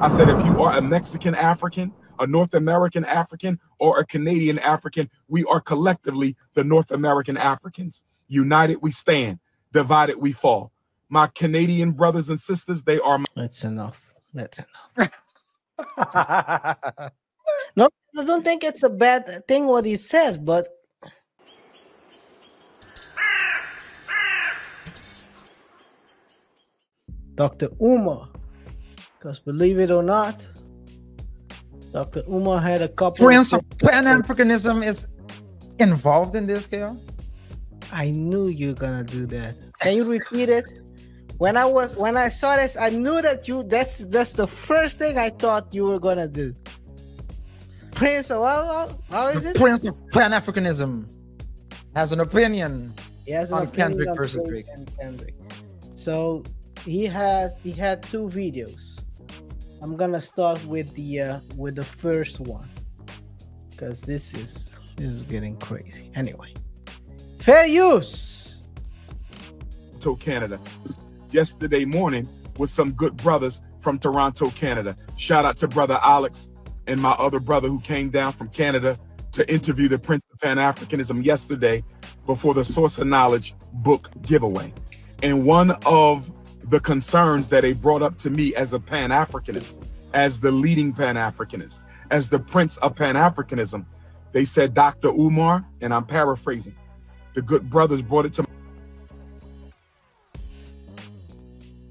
I said, if you are a Mexican African, a North American African, or a Canadian African, we are collectively the North American Africans. United we stand, divided we fall. My Canadian brothers and sisters, they are. That's enough. That's enough. No, I don't think it's a bad thing what he says, but Dr. Umar, because believe it or not, Dr. Umar had a couple. Prince of Pan-Africanism is involved in this, KaiR? I knew you were gonna do that. Can you repeat it? When I saw this, I knew that that's the first thing I thought you were gonna do. Prince of how is it? Prince of Pan-Africanism has an opinion on Kendrick versus Drake. Kendrick. So he had two videos. I'm gonna start with the first one because this is getting crazy. Anyway, fair use. To Canada. Yesterday morning with some good brothers from Toronto, Canada. Shout out to brother Alex and my other brother who came down from Canada to interview the Prince of Pan-Africanism yesterday before the Source of Knowledge book giveaway. And one of the concerns that they brought up to me as a Pan-Africanist, as the leading Pan-Africanist, as the Prince of Pan-Africanism, they said, Dr. Umar, and I'm paraphrasing, the good brothers brought it to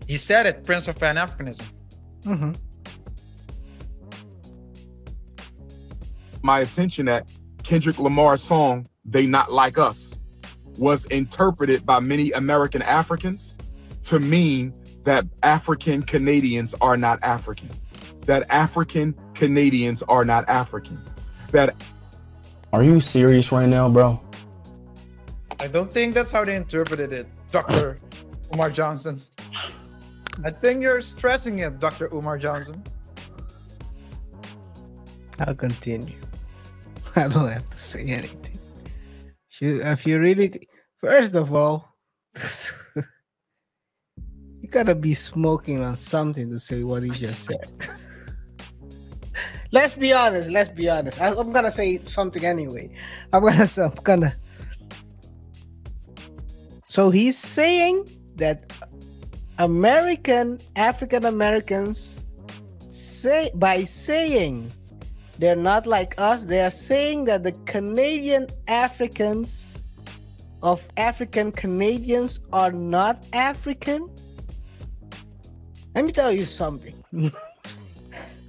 He said it, Prince of Pan-Africanism. my attention that Kendrick Lamar's song, They Not Like Us, was interpreted by many American Africans to mean that African Canadians are not African. That African Canadians are not African. That. Are you serious right now, bro? I don't think that's how they interpreted it, Dr. Umar Johnson. I think you're stretching it, Dr. Umar Johnson. I'll continue. I don't have to say anything. If you really, first of all, you gotta be smoking on something to say what he just said. Let's be honest. I'm gonna say something anyway. So he's saying that African Americans by saying they're not like us, they are saying that the Canadian Africans of African Canadians are not African. Let me tell you something.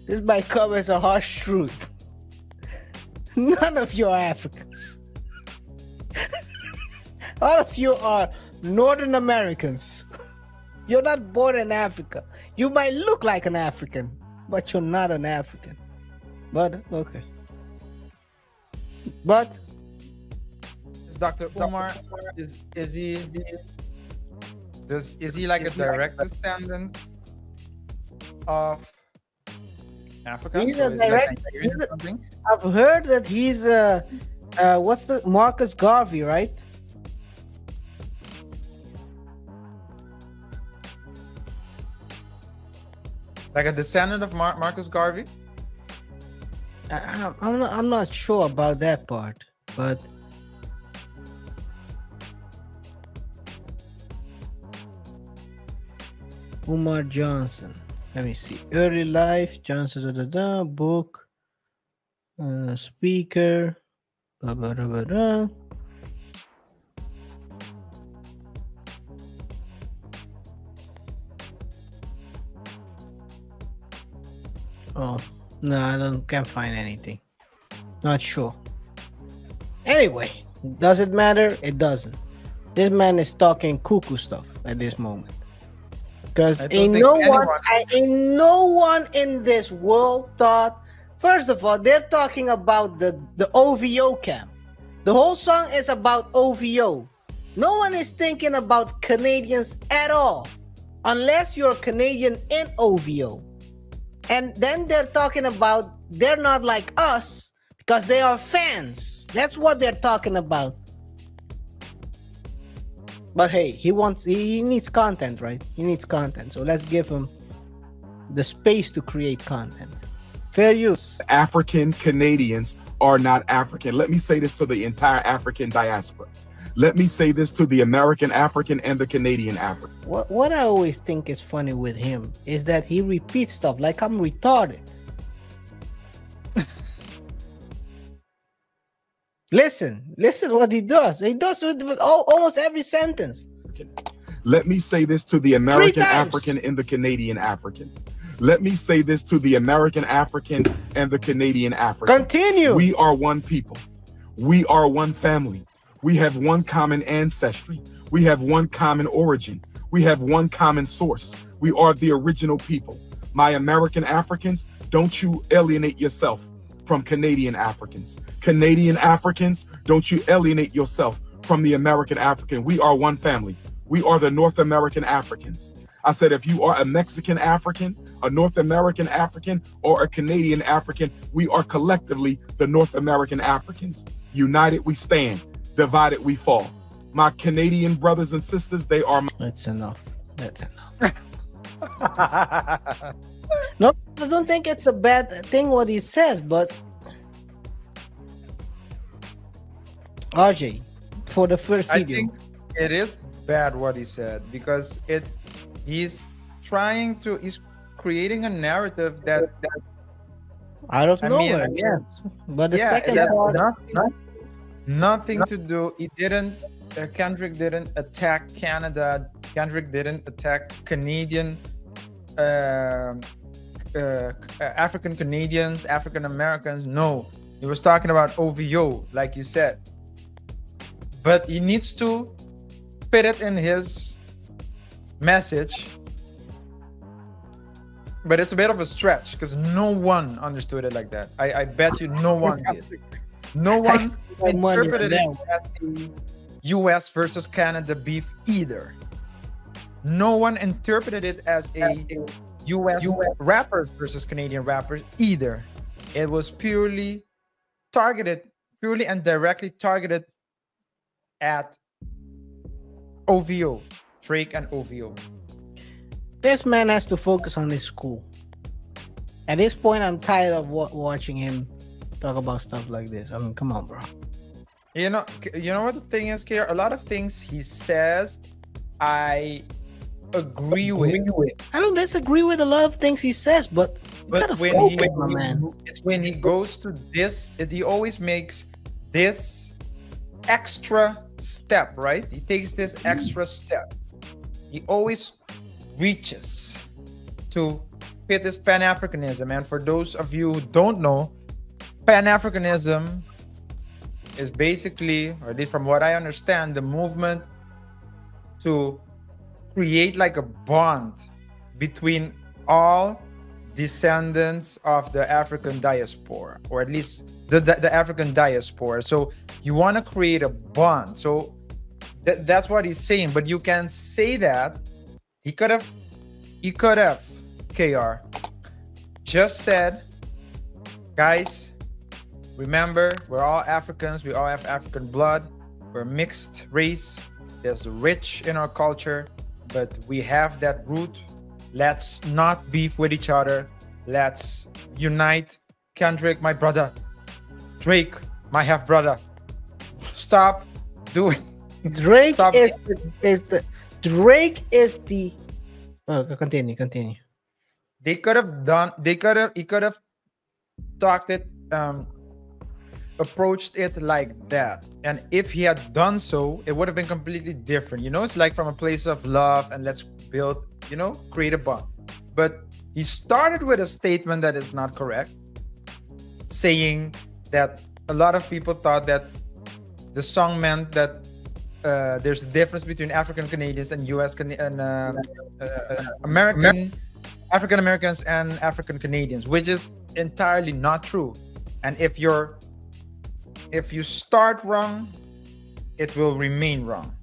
This might come as a harsh truth. None of you are Africans. All of you are Northern Americans. You're not born in Africa. You might look like an African, but you're not an African. But okay. But is Dr. Umar is he like a direct descendant of Africa? He's a direct. I've heard that he's what's the Marcus Garvey, right? Like a descendant of Marcus Garvey? I'm not sure about that part, but Umar Johnson. Let me see. Early life, Johnson, book, speaker, blah, blah, blah, blah, blah. Oh, no, can't find anything. Not sure. Anyway, does it matter? It doesn't. This man is talking cuckoo stuff at this moment. Because ain't no one in this world thought. First of all, they're talking about the OVO camp. The whole song is about OVO. No one is thinking about Canadians at all, unless you're Canadian in OVO. And then they're talking about they're not like us because they are fans. That's what they're talking about. But hey, he needs content, right? He needs content. So let's give him the space to create content. Fair use. African Canadians are not African. Let me say this to the entire African diaspora. Let me say this to the American African and the Canadian African. What I always think is funny with him is that he repeats stuff like I'm retarded. Listen what he does. He does with almost every sentence. Let me say this to the American African and the Canadian African. Let me say this to the American African and the Canadian African. Continue. We are one people. We are one family. We have one common ancestry. We have one common origin. We have one common source. We are the original people. My American Africans, don't you alienate yourself from Canadian Africans. Canadian Africans, don't you alienate yourself from the American African. We are one family. We are the North American Africans. I said, if you are a Mexican African, a North American African, or a Canadian African, we are collectively the North American Africans. United we stand, divided we fall. My Canadian brothers and sisters, they are my— That's enough. That's enough. No, I don't think it's a bad thing what he says, but RJ, for the first video. I think it is bad what he said, because he's creating a narrative that out of nowhere, yes. But the second part, nothing to do. He didn't. Kendrick didn't attack Canada. Kendrick didn't attack Canadian, African Canadians, African Americans. No, he was talking about OVO, like you said. But he needs to fit it in his message. But it's a bit of a stretch because no one understood it like that. I bet you no one did. No one interpreted it as a US versus Canada beef either. No one interpreted it as a US rappers versus Canadian rappers either. It was purely and directly targeted at OVO, Drake and OVO. This man has to focus on his school. At this point, I'm tired of watching him talk about stuff like this. I mean, come on, bro. You know what the thing is, KaiR? A lot of things he says, I agree with. I don't disagree with a lot of things he says, but when he goes to this, he always makes this extra step, right? He takes this extra step. He always reaches to fit this Pan-Africanism. And for those of you who don't know, Pan-Africanism is basically, or at least from what I understand, the movement to create like a bond between all descendants of the African diaspora, or at least the African diaspora. So you want to create a bond. So that's what he's saying. But you can say that he could have, KaiR, just said, guys, remember, we're all Africans. We all have African blood. We're mixed race. There's rich in our culture, but we have that root. Let's not beef with each other. Let's unite. Kendrick, my brother. Drake, my half brother. Stop doing. Drake is the. Oh, continue. He could have talked it, approached it like that. And if he had done so, it would have been completely different. You know, it's like from a place of love and let's build, create a bond. But he started with a statement that is not correct, saying that a lot of people thought that the song meant that there's a difference between African Canadians and African Americans and African Canadians, which is entirely not true. And if you start wrong, it will remain wrong.